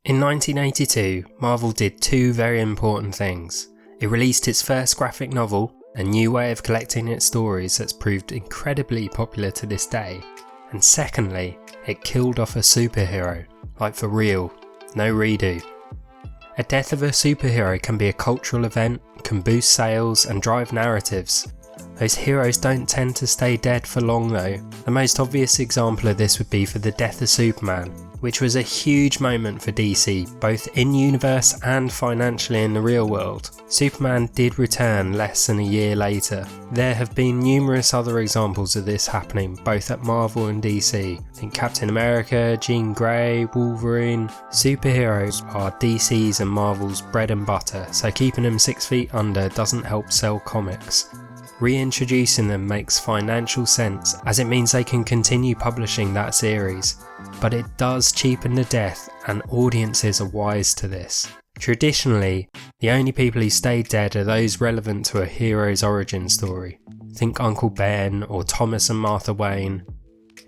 In 1982, Marvel did two very important things. It released its first graphic novel, a new way of collecting its stories that's proved incredibly popular to this day, and secondly, it killed off a superhero, like for real, no redo. A death of a superhero can be a cultural event, can boost sales and drive narratives. Those heroes don't tend to stay dead for long though. The most obvious example of this would be for the death of Superman, which was a huge moment for DC, both in-universe and financially in the real world. Superman did return less than a year later. There have been numerous other examples of this happening, both at Marvel and DC. Think Captain America, Jean Grey, Wolverine. Superheroes are DC's and Marvel's bread and butter, so keeping them 6 feet under doesn't help sell comics. Reintroducing them makes financial sense, as it means they can continue publishing that series, but it does cheapen the death, and audiences are wise to this. Traditionally, the only people who stay dead are those relevant to a hero's origin story. Think Uncle Ben or Thomas and Martha Wayne.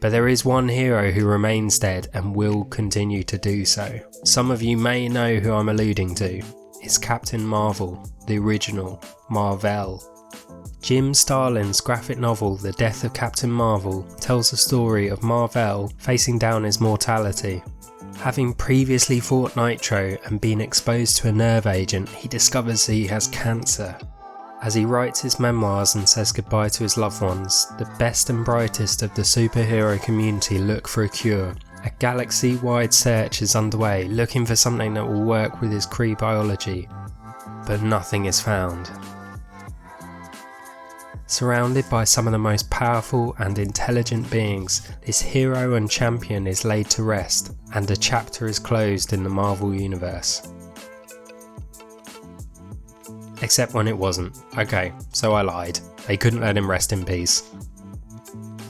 But there is one hero who remains dead and will continue to do so. Some of you may know who I'm alluding to. It's Captain Marvel, the original, mar-vell. Jim Starlin's graphic novel The Death of Captain Marvel tells the story of mar-vell facing down his mortality. Having previously fought Nitro and been exposed to a nerve agent, he discovers he has cancer. As he writes his memoirs and says goodbye to his loved ones, the best and brightest of the superhero community look for a cure. A galaxy-wide search is underway, looking for something that will work with his Kree biology, but nothing is found. Surrounded by some of the most powerful and intelligent beings, this hero and champion is laid to rest, and a chapter is closed in the Marvel Universe. Except when it wasn't. Okay, so I lied. They couldn't let him rest in peace.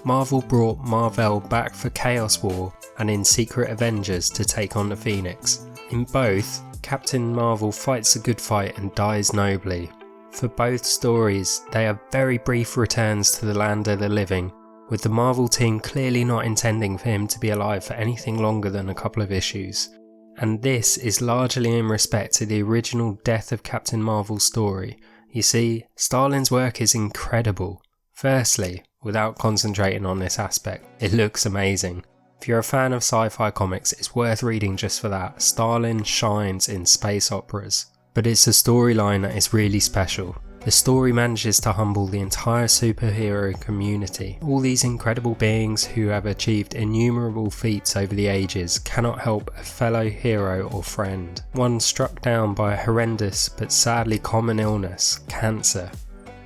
Marvel brought mar-vell back for Chaos War and in Secret Avengers to take on the Phoenix. In both, Captain Marvel fights a good fight and dies nobly. For both stories, they are very brief returns to the land of the living, with the Marvel team clearly not intending for him to be alive for anything longer than a couple of issues. And this is largely in respect to the original Death of Captain Marvel story. You see, Starlin's work is incredible. Firstly, without concentrating on this aspect, it looks amazing. If you're a fan of sci-fi comics, it's worth reading just for that. Starlin shines in space operas. But it's a storyline that is really special. The story manages to humble the entire superhero community. All these incredible beings who have achieved innumerable feats over the ages cannot help a fellow hero or friend. One struck down by a horrendous but sadly common illness, cancer.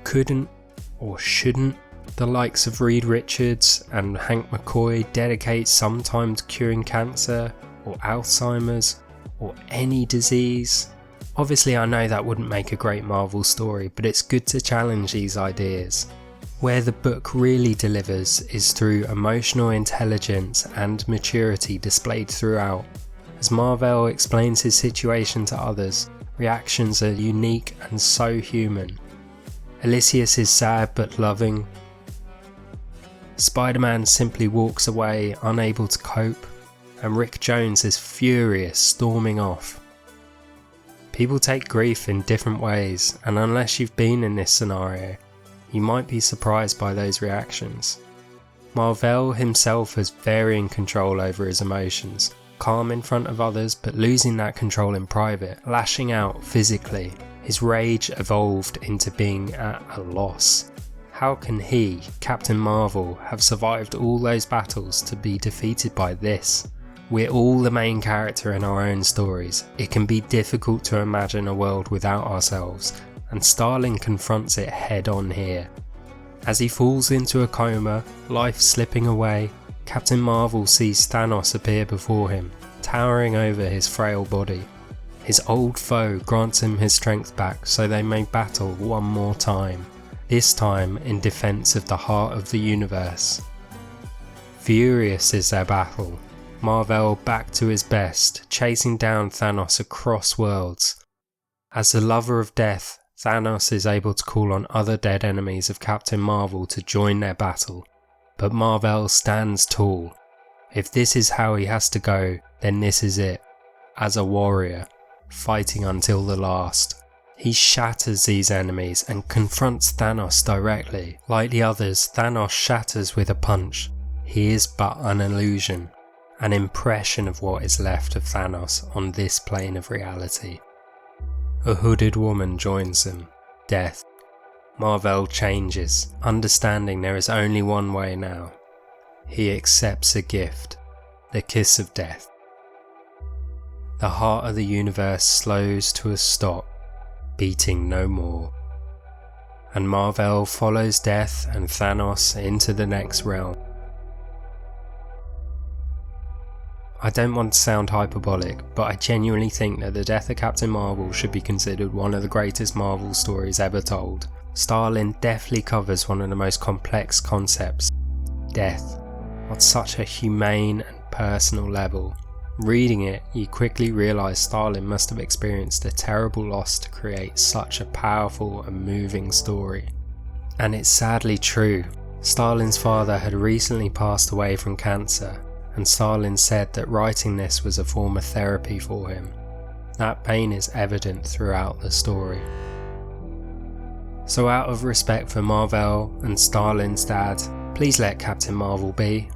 Couldn't or shouldn't the likes of Reed Richards and Hank McCoy dedicate some time to curing cancer or Alzheimer's or any disease? Obviously I know that wouldn't make a great Marvel story, but it's good to challenge these ideas. Where the book really delivers is through emotional intelligence and maturity displayed throughout. As mar-vell explains his situation to others, reactions are unique and so human. Elysius is sad but loving. Spider-Man simply walks away, unable to cope, and Rick Jones is furious, storming off. People take grief in different ways, and unless you've been in this scenario, you might be surprised by those reactions. Mar-vell himself has varying control over his emotions, calm in front of others but losing that control in private, lashing out physically. His rage evolved into being at a loss. How can he, Captain Marvel, have survived all those battles to be defeated by this? We're all the main character in our own stories. It can be difficult to imagine a world without ourselves, and Starlin confronts it head on here. As he falls into a coma, life slipping away, Captain Marvel sees Thanos appear before him, towering over his frail body. His old foe grants him his strength back so they may battle one more time, this time in defense of the heart of the universe. Furious is their battle. Mar-vell back to his best, chasing down Thanos across worlds. As the lover of death, Thanos is able to call on other dead enemies of Captain Marvel to join their battle, but Mar-vell stands tall. If this is how he has to go, then this is it. as a warrior, fighting until the last. He shatters these enemies and confronts Thanos directly. Like the others, Thanos shatters with a punch. He is but an illusion, an impression of what is left of Thanos on this plane of reality. A hooded woman joins them, Death. Mar-vell changes, understanding there is only one way now. He accepts a gift, the kiss of death. The heart of the universe slows to a stop, beating no more. And Mar-vell follows Death and Thanos into the next realm. I don't want to sound hyperbolic, but I genuinely think that the death of Captain Marvel should be considered one of the greatest Marvel stories ever told. Starlin deftly covers one of the most complex concepts, death, on such a humane and personal level. Reading it, you quickly realise Starlin must have experienced a terrible loss to create such a powerful and moving story. And it's sadly true. Starlin's father had recently passed away from cancer, and Starlin said that writing this was a form of therapy for him. That pain is evident throughout the story. So out of respect for Mar-vell and Starlin's dad, please let Captain Marvel be.